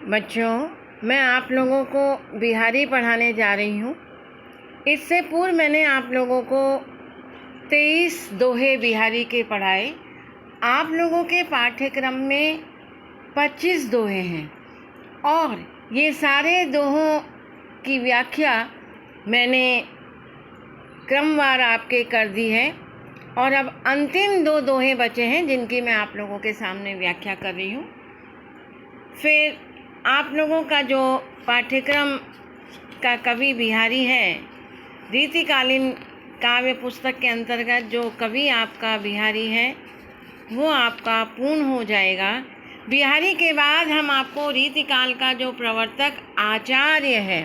बच्चों, मैं आप लोगों को बिहारी पढ़ाने जा रही हूँ। इससे पूर्व मैंने आप लोगों को 23 दोहे बिहारी के पढ़ाए। आप लोगों के पाठ्यक्रम में 25 दोहे हैं और ये सारे दोहों की व्याख्या मैंने क्रमवार आपके कर दी है और अब अंतिम 2 दोहे बचे हैं जिनकी मैं आप लोगों के सामने व्याख्या कर रही हूँ। फिर आप लोगों का जो पाठ्यक्रम का कवि बिहारी है, रीतिकालीन काव्य पुस्तक के अंतर्गत जो कवि आपका बिहारी है वो आपका पूर्ण हो जाएगा। बिहारी के बाद हम आपको रीतिकाल का जो प्रवर्तक आचार्य है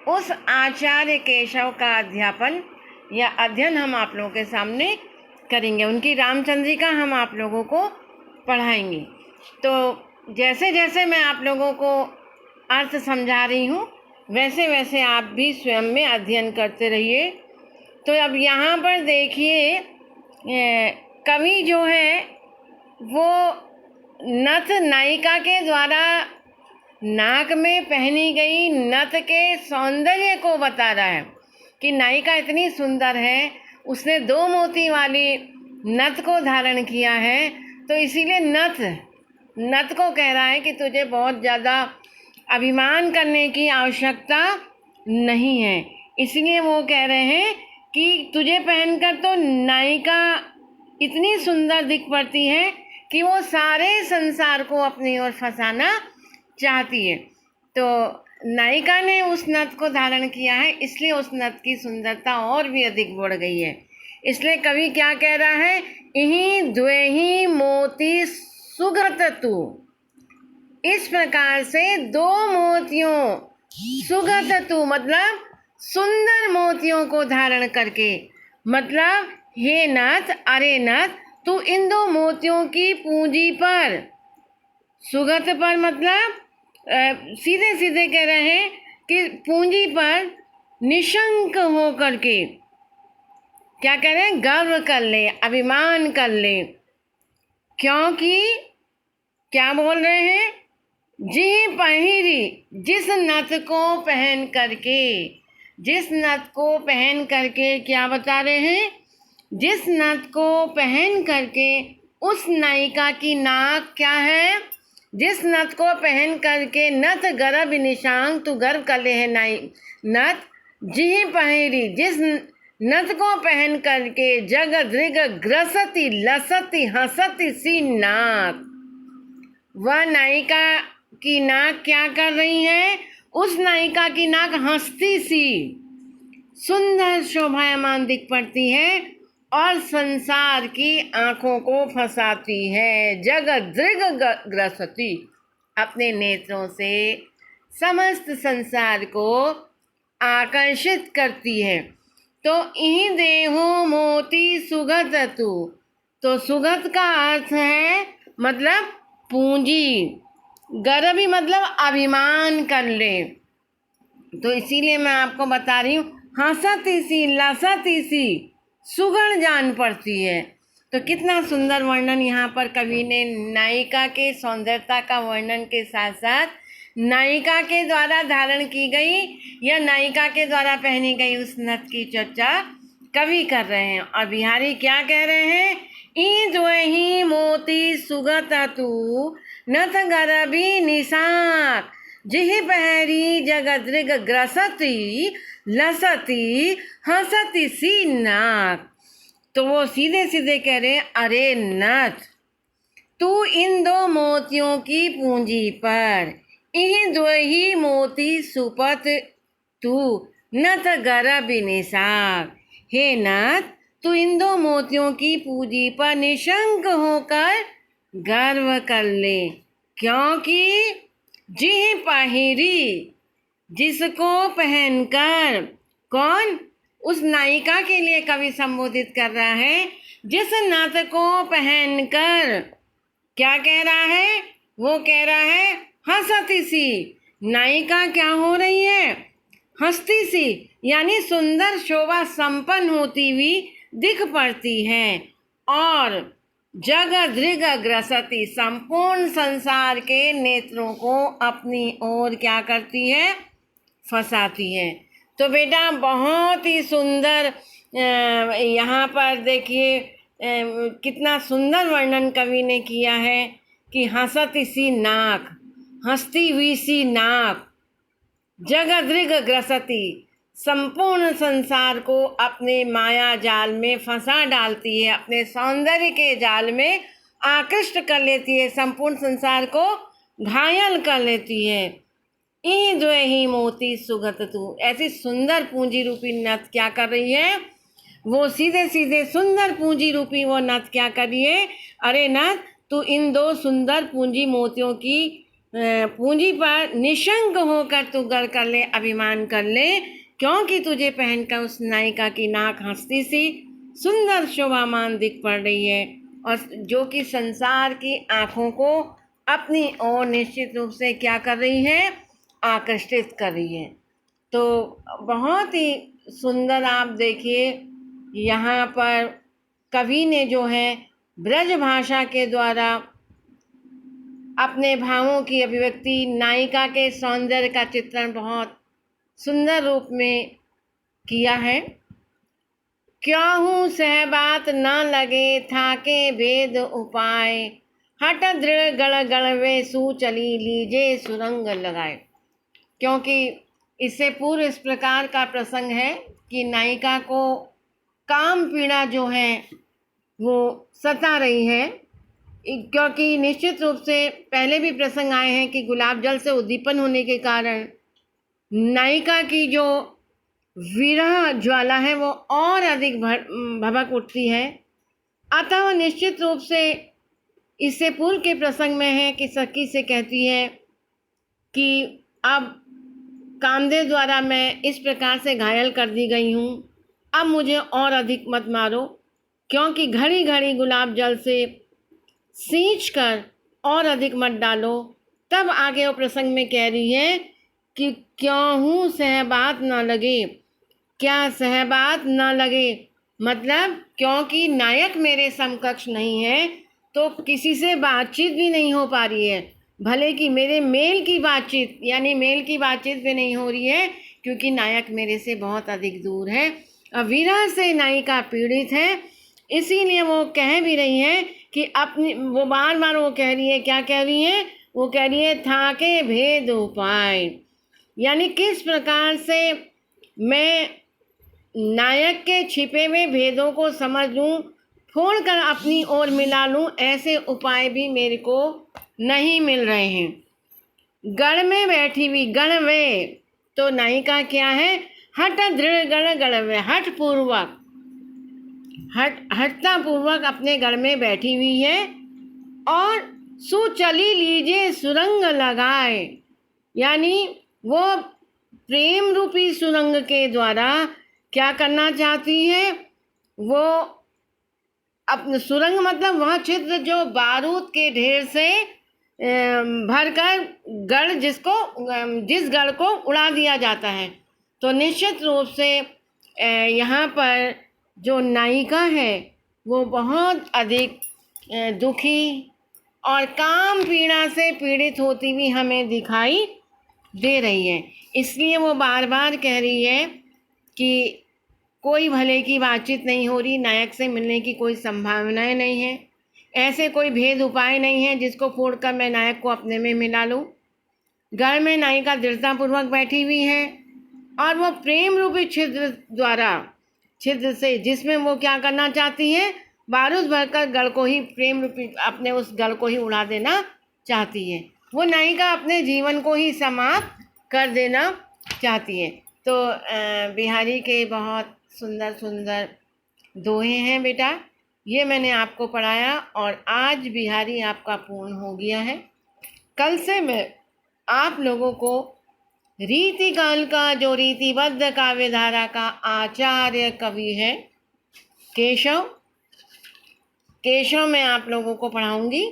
उस आचार्य केशव का अध्यापन या अध्ययन हम आप लोगों के सामने करेंगे। उनकी रामचंद्रिका हम आप लोगों को पढ़ाएंगे। तो जैसे जैसे मैं आप लोगों को अर्थ समझा रही हूँ वैसे वैसे आप भी स्वयं में अध्ययन करते रहिए। तो अब यहाँ पर देखिए, कवि जो है वो नथ नायिका के द्वारा नाक में पहनी गई नथ के सौंदर्य को बता रहा है कि नायिका इतनी सुंदर है, उसने 2 मोती वाली नथ को धारण किया है। तो इसीलिए नथ को कह रहा है कि तुझे बहुत ज़्यादा अभिमान करने की आवश्यकता नहीं है। इसलिए वो कह रहे हैं कि तुझे पहनकर तो नायिका इतनी सुंदर दिख पड़ती है कि वो सारे संसार को अपनी ओर फंसाना चाहती है। तो नायिका ने उस नथ को धारण किया है, इसलिए उस नथ की सुंदरता और भी अधिक बढ़ गई है। इसलिए कवि क्या कह रहा है, इही द्वेही मोती सुगत तू। इस प्रकार से 2 मोतियों, सुगत तू मतलब सुंदर मोतियों को धारण करके, मतलब हे नथ, अरे नथ, तू इन 2 मोतियों की पूंजी पर, सुगत पर मतलब सीधे सीधे कह रहे हैं कि पूंजी पर निशंक हो करके क्या कह रहे हैं, गर्व कर ले, अभिमान कर ले। क्योंकि क्या बोल रहे हैं, जी पहिरी, जिस नथ को पहन करके, जिस नथ को पहन करके क्या बता रहे हैं, जिस नथ को पहन करके उस नायिका की नाक क्या है, जिस नथ को पहन करके नथ गर्भ निशांग, तू गर्व कर ले है नथ, जी पहिरी, जिस नथ को पहन करके जग दृग ग्रसती लसती हंसती सी नाक। वह नायिका की नाक क्या कर रही है, उस नायिका की नाक हंसती सी सुंदर शोभायमान दिख पड़ती है और संसार की आंखों को फंसाती है। जग दृग ग्रसती, अपने नेत्रों से समस्त संसार को आकर्षित करती है। तो इही देहो मोती सुगत तू। तो सुगत का अर्थ है मतलब पूंजी, गर्व ही मतलब अभिमान कर ले। तो इसीलिए मैं आपको बता रही हूँ, हंसती सी लसती सी सुगण जान पड़ती है। तो कितना सुंदर वर्णन यहाँ पर कवि ने नायिका के सौंदर्यता का वर्णन के साथ साथ नायिका के द्वारा धारण की गई या नायिका के द्वारा पहनी गई उस नथ की चर्चा कवि कर रहे हैं। और बिहारी क्या कह रहे हैं, ई द्वेही मोती सुगत तू नथ गरबी निशाक, जिहि पहरी जगदृग ग्रसती लसती हंसती सी नाक। तो वो सीधे सीधे कह रहे हैं, अरे नथ, तू इन 2 मोतियों की पूंजी पर, इही द्वेही मोती सुपत तू नथ गर्भ निशाक। हे नथ, तू इन 2 मोतियों की पूंजी पर निशंक होकर गर्व कर ले। क्योंकि जी पहिरी, जिसको पहनकर, कौन, उस नायिका के लिए कवि संबोधित कर रहा है, जिस नथ को पहनकर क्या कह रहा है, वो कह रहा है हंसती सी। नायिका क्या हो रही है, हंसती सी, यानी सुंदर शोभा संपन्न होती हुई दिख पड़ती है। और जग दृग ग्रसती, संपूर्ण संसार के नेत्रों को अपनी ओर क्या करती है, फंसाती है। तो बेटा बहुत ही सुंदर यहाँ पर देखिए कितना सुंदर वर्णन कवि ने किया है कि हंसती सी नाक, हंसती हुई सी नाक, जगदृग ग्रसती, संपूर्ण संसार को अपने माया जाल में फंसा डालती है, अपने सौंदर्य के जाल में आकृष्ट कर लेती है, संपूर्ण संसार को घायल कर लेती है। ई जो ही मोती सुगत तू, ऐसी सुंदर पूंजी रूपी नथ क्या कर रही है, वो सीधे सीधे सुंदर पूंजी रूपी वो नथ क्या कर रही है, अरे नथ तू इन दो सुंदर पूंजी मोतियों की पूंजी पर निशंक होकर तू गर्व कर ले, अभिमान कर ले, क्योंकि तुझे पहनकर उस नायिका की नाक हंसती सी सुंदर शोभामान दिख पड़ रही है, और जो कि संसार की आँखों को अपनी ओर निश्चित रूप से क्या कर रही है, आकर्षित कर रही है। तो बहुत ही सुंदर आप देखिए यहाँ पर कवि ने जो है ब्रज भाषा के द्वारा अपने भावों की अभिव्यक्ति, नायिका के सौंदर्य का चित्रण बहुत सुंदर रूप में किया है। क्यों सह बात न लगे थाके भेद उपाय, हट दृढ़ गण गणवे सू चली लीजे सुरंग लगाए। क्योंकि इससे पूर्व इस प्रकार का प्रसंग है कि नायिका को काम पीड़ा जो है वो सता रही है, क्योंकि निश्चित रूप से पहले भी प्रसंग आए हैं कि गुलाब जल से उद्दीपन होने के कारण नायिका की जो विरह ज्वाला है वो और अधिक भभक उठती है। अतः निश्चित रूप से इससे पूर्व के प्रसंग में है कि सखी से कहती है कि अब कामदेव द्वारा मैं इस प्रकार से घायल कर दी गई हूँ, अब मुझे और अधिक मत मारो, क्योंकि घड़ी घड़ी गुलाब जल से सींच कर और अधिक मत डालो। तब आगे वो प्रसंग में कह रही है कि क्यों सहबात न लगे, क्या सहबात न लगे, मतलब क्योंकि नायक मेरे समकक्ष नहीं है तो किसी से बातचीत भी नहीं हो पा रही है, भले कि मेरे मेल की बातचीत यानी मेल की बातचीत भी नहीं हो रही है, क्योंकि नायक मेरे से बहुत अधिक दूर है। विरह से नायिका पीड़ित है, इसीलिए वो कह भी रही है कि अपनी वो बार बार वो कह रही है, क्या कह रही है, वो कह रही है थाके भेद उपाय, यानी किस प्रकार से मैं नायक के छिपे हुए भेदों को समझ लूँ, फोड़ कर अपनी ओर मिला लूँ, ऐसे उपाय भी मेरे को नहीं मिल रहे हैं। गढ़ में बैठी हुई, गढ़ में तो नायिका क्या है, हट दृढ़ गढ़, गढ़ में हट पूर्वक, हटता पूर्वक अपने गढ़ में बैठी हुई है, और सुचली लीजिए सुरंग लगाए, यानी वो प्रेम रूपी सुरंग के द्वारा क्या करना चाहती है, वो अपने सुरंग मतलब वह छिद्र जो बारूद के ढेर से भरकर गढ़ जिस गढ़ को उड़ा दिया जाता है। तो निश्चित रूप से यहाँ पर जो नायिका है वो बहुत अधिक दुखी और काम पीड़ा से पीड़ित होती हुई हमें दिखाई दे रही है। इसलिए वो बार बार कह रही है कि कोई भले की बातचीत नहीं हो रही, नायक से मिलने की कोई संभावनाएं नहीं है, ऐसे कोई भेद उपाय नहीं है जिसको फोड़कर मैं नायक को अपने में मिला लूँ। घर में नायिका दृढ़तापूर्वक बैठी हुई है और वो प्रेम रूपी छिद्र से जिसमें वो क्या करना चाहती है, बारूद भरकर गढ़ को ही प्रेम रूपी अपने उस गढ़ को ही उड़ा देना चाहती है। वो नायिका अपने जीवन को ही समाप्त कर देना चाहती है। तो बिहारी के बहुत सुंदर सुंदर दोहे हैं बेटा, ये मैंने आपको पढ़ाया और आज बिहारी आपका पूर्ण हो गया है। कल से मैं आप लोगों को रीतिकाल का जो रीतिबद्ध काव्य धारा का आचार्य कवि है केशव मैं आप लोगों को पढ़ाऊंगी।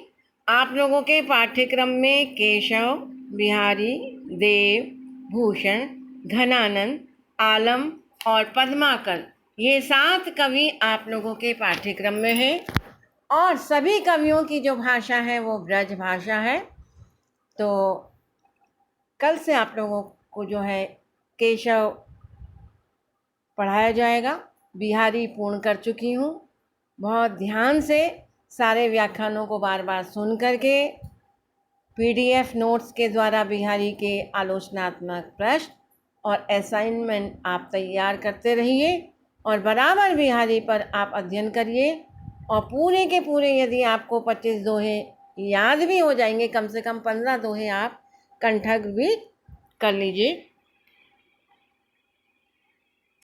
आप लोगों के पाठ्यक्रम में केशव, बिहारी, देव, भूषण, घनानंद, आलम और पद्माकर ये 7 कवि आप लोगों के पाठ्यक्रम में हैं। और सभी कवियों की जो भाषा है वो ब्रज भाषा है। तो कल से आप लोगों को जो है केशव पढ़ाया जाएगा। बिहारी पूर्ण कर चुकी हूँ। बहुत ध्यान से सारे व्याख्यानों को बार बार सुन करके PDF नोट्स के द्वारा बिहारी के आलोचनात्मक प्रश्न और असाइनमेंट आप तैयार करते रहिए और बराबर बिहारी पर आप अध्ययन करिए। और पूरे के पूरे यदि आपको 25 दोहे याद भी हो जाएंगे, कम से कम 15 दोहे आप कंठस्थ भी कर लीजिए।